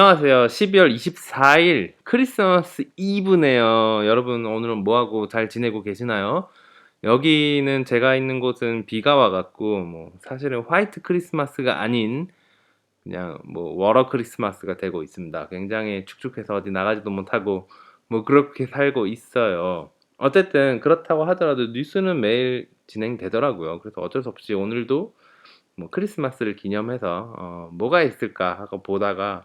안녕하세요. 12월 24일 크리스마스 이브네요. 여러분 오늘은 뭐하고 잘 지내고 계시나요? 여기는 제가 있는 곳은 비가 와 갖고 사실은 화이트 크리스마스가 아닌 그냥 워러 크리스마스가 되고 있습니다. 굉장히 축축해서 어디 나가지도 못하고 그렇게 살고 있어요. 어쨌든 그렇다고 하더라도 뉴스는 매일 진행되더라고요. 그래서 어쩔 수 없이 오늘도 크리스마스를 기념해서 뭐가 있을까 하고 보다가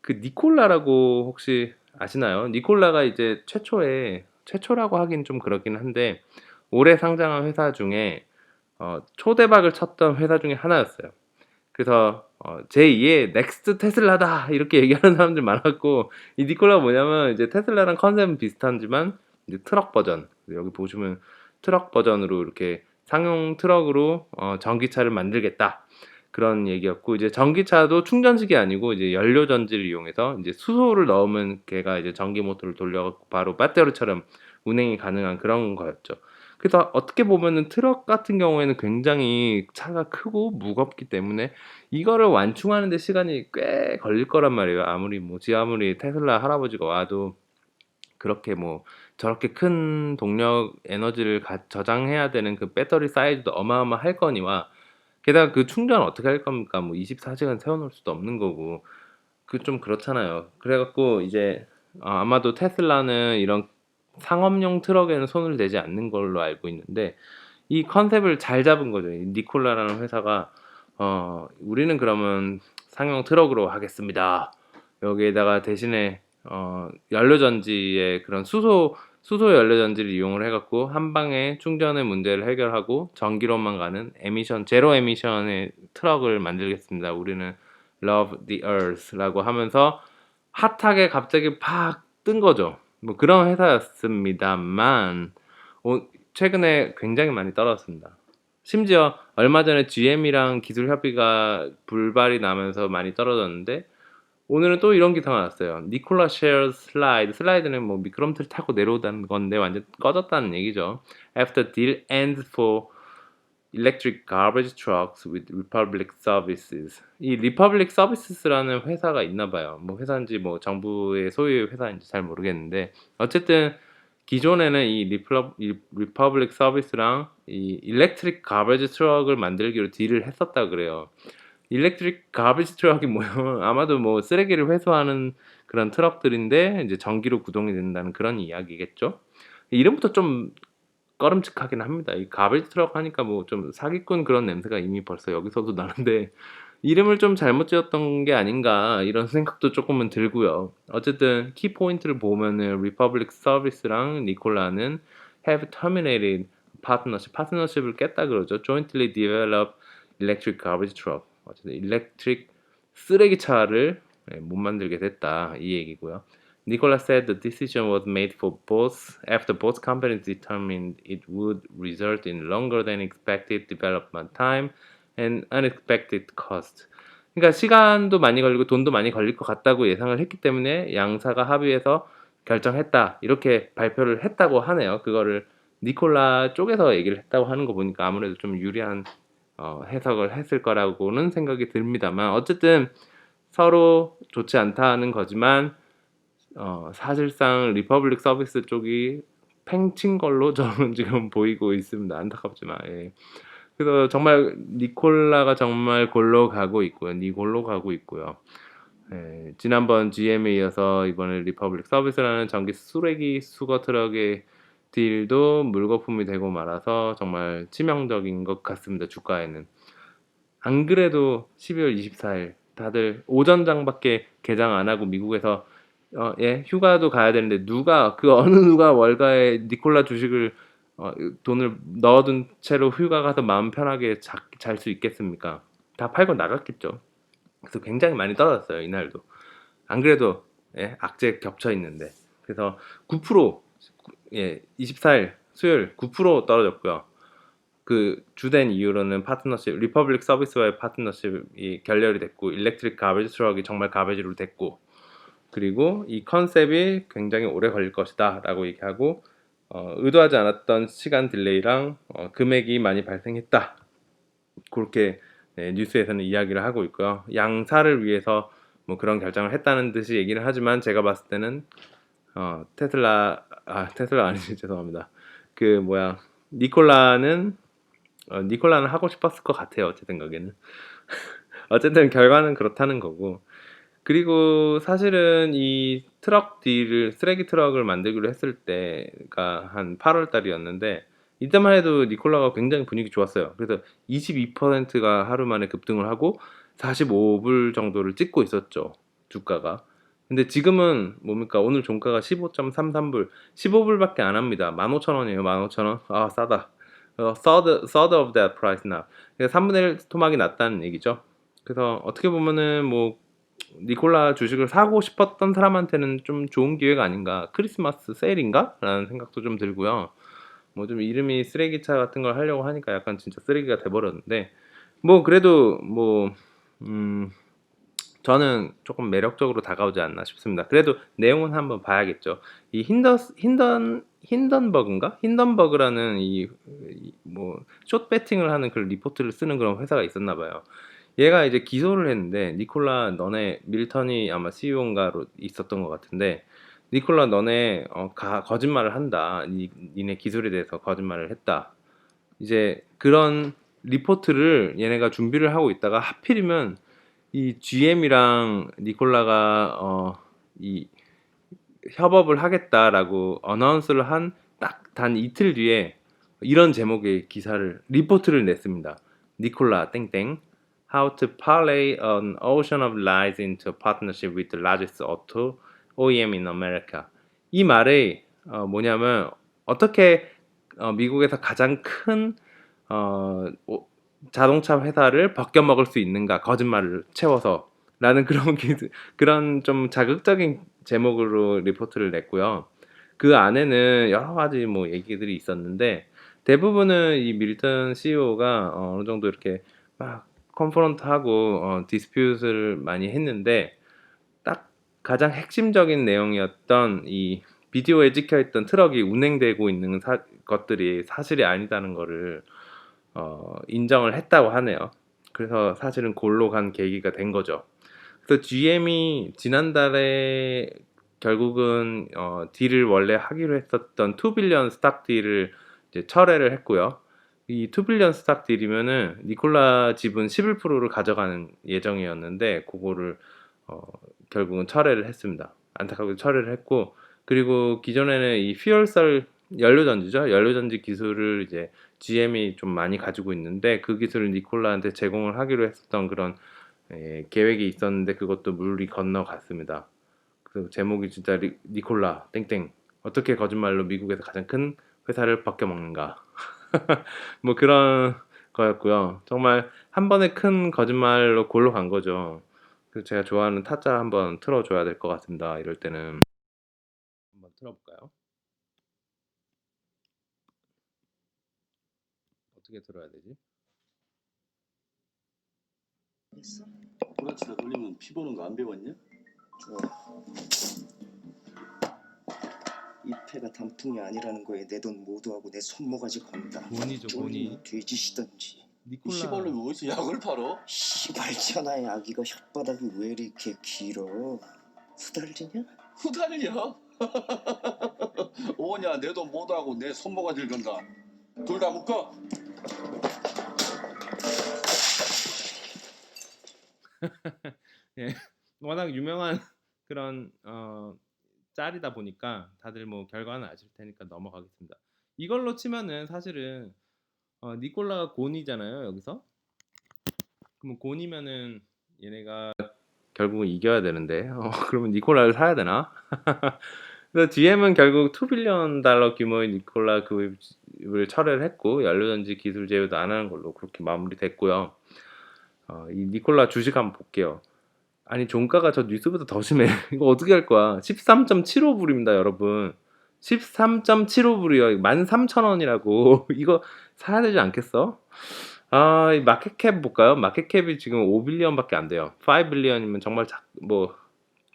그 니콜라라고 혹시 아시나요? 니콜라가 이제 최초라고 하긴 좀 그렇긴 한데 올해 상장한 회사 중에 초대박을 쳤던 회사 중에 하나였어요. 그래서 제2의 넥스트 테슬라다 이렇게 얘기하는 사람들 많았고, 이 니콜라가 뭐냐면 이제 테슬라랑 컨셉은 비슷하지만 이제 트럭 버전, 여기 보시면 트럭 버전으로 이렇게 상용 트럭으로 전기차를 만들겠다 그런 얘기였고, 이제 전기차도 충전식이 아니고 이제 연료 전지를 이용해서 이제 수소를 넣으면 걔가 이제 전기 모터를 돌려갖고 바로 배터리처럼 운행이 가능한 그런 거였죠. 그래서 어떻게 보면은 트럭 같은 경우에는 굉장히 차가 크고 무겁기 때문에 이거를 완충하는 데 시간이 꽤 걸릴 거란 말이에요. 아무리 테슬라 할아버지가 와도 그렇게 저렇게 큰 동력 에너지를 저장해야 되는 그 배터리 사이즈도 어마어마할 거니와, 게다가 그 충전 어떻게 할 겁니까? 24시간 세워놓을 수도 없는 거고, 그 좀 그렇잖아요. 그래갖고 이제 아마도 테슬라는 이런 상업용 트럭에는 손을 대지 않는 걸로 알고 있는데, 이 컨셉을 잘 잡은 거죠. 이 니콜라라는 회사가 우리는 그러면 상용 트럭으로 하겠습니다. 여기에다가 대신에 연료전지의 그런 수소 연료전지를 이용을 해갖고 한 방에 충전의 문제를 해결하고 전기로만 가는 제로 에미션의 트럭을 만들겠습니다. 우리는 Love the Earth라고 하면서 핫하게 갑자기 팍 뜬 거죠. 그런 회사였습니다만 최근에 굉장히 많이 떨어졌습니다. 심지어 얼마 전에 GM이랑 기술 협의가 불발이 나면서 많이 떨어졌는데, 오늘은 또 이런 기사가 나왔어요. 니콜라 쉐어 슬라이드는 미끄럼틀 타고 내려오다는 건데 완전 꺼졌다는 얘기죠. After deal ends for electric garbage trucks with Republic Services. 이 Republic Services라는 회사가 있나 봐요. 회사인지 정부의 소유의 회사인지 잘 모르겠는데, 어쨌든 기존에는 이 Republic Service랑 이 Electric Garbage Truck을 만들기로 딜을 했었다 그래요. 일렉트릭 가비지 트럭이 뭐예요? 아마도 쓰레기를 회수하는 그런 트럭들인데 이제 전기로 구동이 된다는 그런 이야기겠죠. 이름부터 좀 꺼름칙하긴 합니다. 이 가비지 트럭 하니까 좀 사기꾼 그런 냄새가 이미 벌써 여기서도 나는데, 이름을 좀 잘못 지었던 게 아닌가 이런 생각도 조금은 들고요. 어쨌든 키 포인트를 보면은 리퍼블릭 서비스랑 니콜라는 have terminated 파트너십을 깼다 그러죠. jointly develop electric garbage truck. 어쨌든 일렉트릭 쓰레기차를 못 만들게 됐다 이 얘기고요. Nicola said the decision was made for both after both companies determined it would result in longer than expected development time and unexpected cost. 그러니까 시간도 많이 걸리고 돈도 많이 걸릴 것 같다고 예상을 했기 때문에 양사가 합의해서 결정했다 이렇게 발표를 했다고 하네요. 그거를 니콜라 쪽에서 얘기를 했다고 하는 거 보니까 아무래도 좀 유리한 해석을 했을 거라고는 생각이 듭니다만, 어쨌든 서로 좋지 않다는 거지만 사실상 리퍼블릭 서비스 쪽이 팽친 걸로 저는 지금 보이고 있습니다. 안타깝지만. 예. 그래서 정말 니콜라가 정말 골로 가고 있고요. 니골로 가고 있고요. 예, 지난번 GM에 이어서 이번에 리퍼블릭 서비스라는 전기 쓰레기 수거 트럭의 딜도 물거품이 되고 말아서 정말 치명적인 것 같습니다. 주가에는. 안 그래도 12월 24일 다들 오전장밖에 개장 안 하고 미국에서 휴가도 가야 되는데 어느 누가 월가에 니콜라 주식을 돈을 넣어둔 채로 휴가 가서 마음 편하게 잘 수 있겠습니까? 다 팔고 나갔겠죠. 그래서 굉장히 많이 떨어졌어요 이날도. 안 그래도 악재 겹쳐 있는데. 그래서 9% 24일 수요일 9% 떨어졌고요. 그 주된 이유로는 리퍼블릭 서비스와의 파트너십이 결렬이 됐고, 일렉트릭 가베지 트럭이 정말 가베지로 됐고, 그리고 이 컨셉이 굉장히 오래 걸릴 것이다 라고 얘기하고, 의도하지 않았던 시간 딜레이랑 금액이 많이 발생했다 그렇게 뉴스에서는 이야기를 하고 있고요. 양사를 위해서 뭐 그런 결정을 했다는 듯이 얘기를 하지만 제가 봤을 때는 테슬라 아니지 죄송합니다. 그 뭐야 니콜라는 하고 싶었을 것 같아요. 제 생각에는. 어쨌든 결과는 그렇다는 거고. 그리고 사실은 이 쓰레기 트럭을 만들기로 했을 때가 한 8월 달이었는데 이때만 해도 니콜라가 굉장히 분위기 좋았어요. 그래서 22%가 하루 만에 급등을 하고 45불 정도를 찍고 있었죠. 주가가. 근데 지금은 뭡니까? 오늘 종가가 15.33불, 15불밖에 안 합니다. 15,000원이에요. 15,000원. 아, 싸다. third of that price now. 그러니까 3분의 1 토막이 났다는 얘기죠. 그래서 어떻게 보면은 뭐 니콜라 주식을 사고 싶었던 사람한테는 좀 좋은 기회가 아닌가. 크리스마스 세일인가? 라는 생각도 좀 들고요. 뭐 좀 이름이 쓰레기차 같은 걸 하려고 하니까 약간 진짜 쓰레기가 돼버렸는데 뭐 그래도 뭐 저는 조금 매력적으로 다가오지 않나 싶습니다. 그래도 내용은 한번 봐야겠죠. 이 힌던버그인가? 힌던버그라는 숏 배팅을 하는 그런 리포트를 쓰는 그런 회사가 있었나 봐요. 얘가 이제 기소를 했는데 니콜라 너네 밀턴이 아마 CEO인가로 있었던 것 같은데 니콜라 너네 거짓말을 한다. 니네 기술에 대해서 거짓말을 했다. 이제 그런 리포트를 얘네가 준비를 하고 있다가 하필이면 이 GM이랑 니콜라가 이 협업을 하겠다라고 어나운스를 한 딱 단 이틀 뒤에 이런 제목의 리포트를 냈습니다. 니콜라 땡땡 How to parlay an ocean of lies into a partnership with the largest auto OEM in America. 이 말이 뭐냐면 어떻게 미국에서 가장 큰 자동차 회사를 벗겨먹을 수 있는가 거짓말을 채워서 라는 그런 좀 자극적인 제목으로 리포트를 냈고요. 그 안에는 여러 가지 뭐 얘기들이 있었는데 대부분은 이 밀턴 CEO가 어느 정도 이렇게 막 컨프런트하고 디스퓨트를 많이 했는데 딱 가장 핵심적인 내용이었던 이 비디오에 찍혀있던 트럭이 운행되고 있는 것들이 사실이 아니다는 거를 인정을 했다고 하네요. 그래서 사실은 골로 간 계기가 된 거죠. 그래서 GM이 지난달에 결국은 딜을 원래 하기로 했었던 2빌리언 스탁 딜을 이제 철회를 했고요. 이 2빌리언 스탁 딜이면은 니콜라 지분 11%를 가져가는 예정이었는데 그거를 결국은 철회를 했습니다. 안타깝게 철회를 했고 그리고 기존에는 이 퓨얼셀 연료전지죠. 연료전지 기술을 이제 GM이 좀 많이 가지고 있는데 그 기술을 니콜라한테 제공을 하기로 했었던 그런 계획이 있었는데 그것도 물이 건너갔습니다. 그 제목이 진짜 니콜라 땡땡 어떻게 거짓말로 미국에서 가장 큰 회사를 벗겨먹는가 뭐 그런 거였고요. 정말 한 번에 큰 거짓말로 골로 간 거죠. 그래서 제가 좋아하는 타짜 한번 틀어줘야 될 것 같습니다. 이럴 때는 한번 틀어볼까요? 어떻게 들어야 되지? 했어? 브라치다 돌리면 피 보는 거 안 배웠냐? 이 패가 단풍이 아니라는 거에 내 돈 모두하고 내 손모가지 건다. 본이죠, 본이. 쫄리면 돼지시던지. 이 니콜라 시벌놈이 어디서 약을 팔어? 시발천하의 아기가 혓바닥이 왜 이렇게 길어? 후달리냐? 후달려? 오냐 내 돈 모두하고 내 손모가지를 건다. 둘 다 묶어. 예, 워낙 유명한 그런 짤이다 보니까 다들 뭐 결과는 아실 테니까 넘어가겠습니다. 이걸로 치면은 사실은 니콜라가 곤이잖아요 여기서. 그럼 곤이면은 얘네가 결국은 이겨야 되는데 그러면 니콜라를 사야 되나? 그래서 GM은 결국 2빌리언 달러 규모의 니콜라 구입을 철회를 했고 연료전지 기술 제휴도 안 하는 걸로 그렇게 마무리됐고요. 이 니콜라 주식 한번 볼게요. 아니 종가가 저 뉴스보다 더 심해. 이거 어떻게 할 거야? 13.75불입니다, 여러분. 13.75불이요. 13,000원이라고. 이거 사야 되지 않겠어? 이 마켓캡 볼까요? 마켓캡이 지금 5빌리언밖에 안 돼요. 5빌리언이면 정말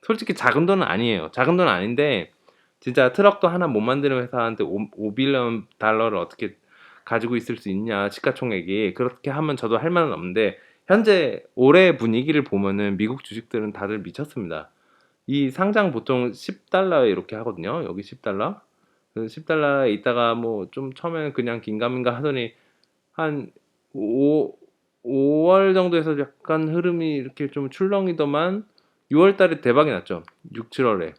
솔직히 작은 돈은 아니에요. 작은 돈은 아닌데 진짜 트럭도 하나 못 만드는 회사한테 5빌리언 달러를 어떻게 가지고 있을 수 있냐, 시가총액이. 그렇게 하면 저도 할 말은 없는데 현재 올해 분위기를 보면은 미국 주식들은 다들 미쳤습니다. 이 상장 보통 10달러에 이렇게 하거든요. 여기 10달러. 그래서 10달러에 있다가 뭐 좀 처음에는 그냥 긴가민가 하더니 한 5월 정도에서 약간 흐름이 이렇게 좀 출렁이더만 6월 달에 대박이 났죠. 6, 7월에.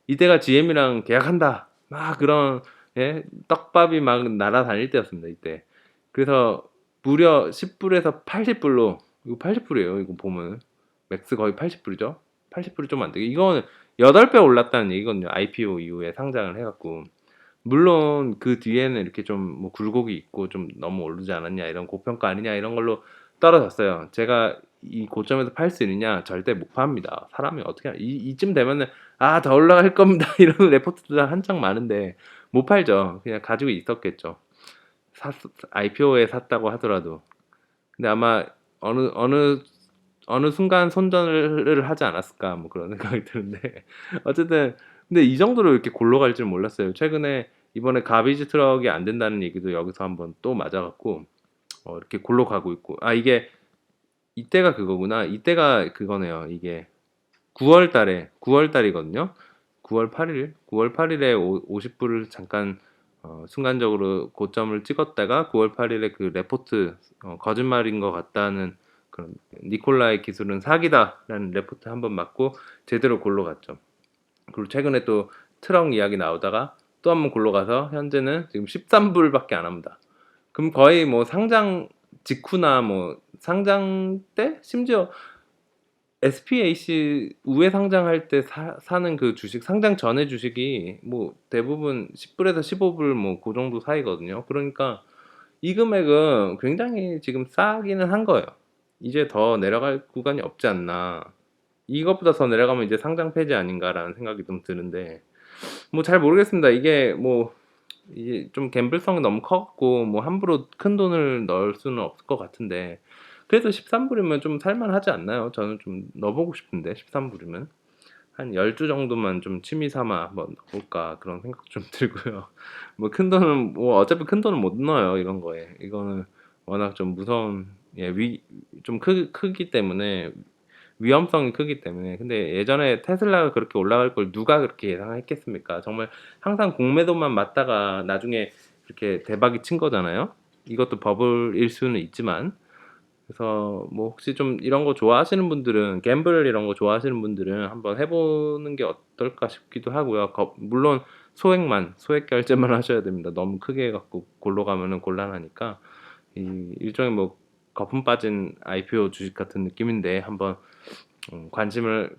이때가 GM이랑 계약한다. 막 그런 예, 떡밥이 막 날아다닐 때였습니다. 이때. 그래서 무려 10불에서 80불로 이거 80불이에요. 이거 보면 맥스 거의 80불이죠. 80불이 좀 안 되게 이거는 8배 올랐다는 얘기거든요. IPO 이후에 상장을 해갖고 물론 그 뒤에는 이렇게 좀 뭐 굴곡이 있고 좀 너무 오르지 않았냐 이런 고평가 아니냐 이런 걸로 떨어졌어요. 제가 이 고점에서 팔 수 있느냐 절대 못 팝니다. 사람이 어떻게 이쯤 되면은 더 올라갈 겁니다. 이런 레포트도 한창 많은데 못 팔죠. 그냥 가지고 있었겠죠. IPO에 샀다고 하더라도. 근데 아마 어느 순간 손절을 하지 않았을까 뭐 그런 생각이 드는데 어쨌든 근데 이 정도로 이렇게 골로 갈 줄 몰랐어요. 최근에 이번에 가비지 트럭이 안 된다는 얘기도 여기서 한번 또 맞아갖고 이렇게 골로 가고 있고 이게 이때가 그거구나. 이때가 그거네요. 이게 9월 달이거든요. 9월 8일에 50불을 잠깐 순간적으로 고점을 찍었다가 9월 8일에 그 레포트 거짓말인 것 같다는 그런 니콜라의 기술은 사기다라는 레포트 한번 맞고 제대로 골로 갔죠. 그리고 최근에 또 트럭 이야기 나오다가 또 한번 골로 가서 현재는 지금 13불밖에 안 합니다. 그럼 거의 뭐 상장 직후나 뭐 상장 때 심지어 SPAC 우회 상장할 때 사는 그 주식 상장 전에 주식이 뭐 대부분 10불에서 15불 뭐 그 정도 사이거든요. 그러니까 이 금액은 굉장히 지금 싸기는 한 거예요. 이제 더 내려갈 구간이 없지 않나. 이것보다 더 내려가면 이제 상장 폐지 아닌가라는 생각이 좀 드는데 뭐 잘 모르겠습니다. 이게 좀 갬블성이 너무 커갖고 뭐 함부로 큰 돈을 넣을 수는 없을 것 같은데 그래도 13불이면 좀 살만하지 않나요? 저는 좀 넣어보고 싶은데 13불이면 한 10주 정도만 좀 취미 삼아 한번 넣어볼까 그런 생각 좀 들고요. 뭐 큰 돈은 뭐 어차피 큰 돈은 못 넣어요 이런 거에. 이거는 워낙 좀 무서운 좀 크기 때문에 위험성이 크기 때문에 근데 예전에 테슬라가 그렇게 올라갈 걸 누가 그렇게 예상했겠습니까? 정말 항상 공매도만 맞다가 나중에 이렇게 대박이 친 거잖아요. 이것도 버블일 수는 있지만 그래서 뭐 혹시 좀 이런 거 좋아하시는 분들은 갬블 이런 거 좋아하시는 분들은 한번 해보는 게 어떨까 싶기도 하고요. 물론 소액 결제만 하셔야 됩니다. 너무 크게 해갖고 골로 가면은 곤란하니까 일종의 뭐 거품 빠진 IPO 주식 같은 느낌인데 한번 관심을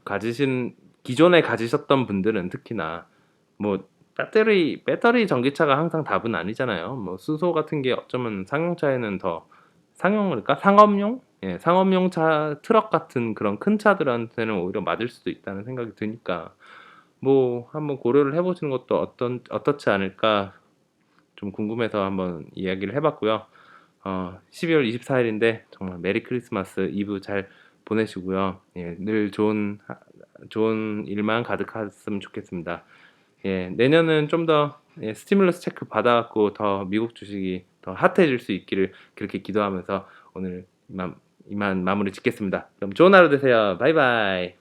기존에 가지셨던 분들은 특히나 뭐 배터리 전기차가 항상 답은 아니잖아요. 뭐 수소 같은 게 어쩌면 상용차에는 더 상용을까? 상업용? 예, 상업용 트럭 같은 그런 큰 차들한테는 오히려 맞을 수도 있다는 생각이 드니까 뭐 한번 고려를 해보시는 것도 어떻지 않을까 좀 궁금해서 한번 이야기를 해봤고요. 12월 24일인데 정말 메리 크리스마스 이브 잘 보내시고요. 예, 늘 좋은 일만 가득했으면 좋겠습니다. 예, 내년은 좀 더 스티뮬러스 체크 받아갖고 더 미국 주식이 더 핫해질 수 있기를 그렇게 기도하면서 오늘 이만 마무리 짓겠습니다. 그럼 좋은 하루 되세요. 바이바이.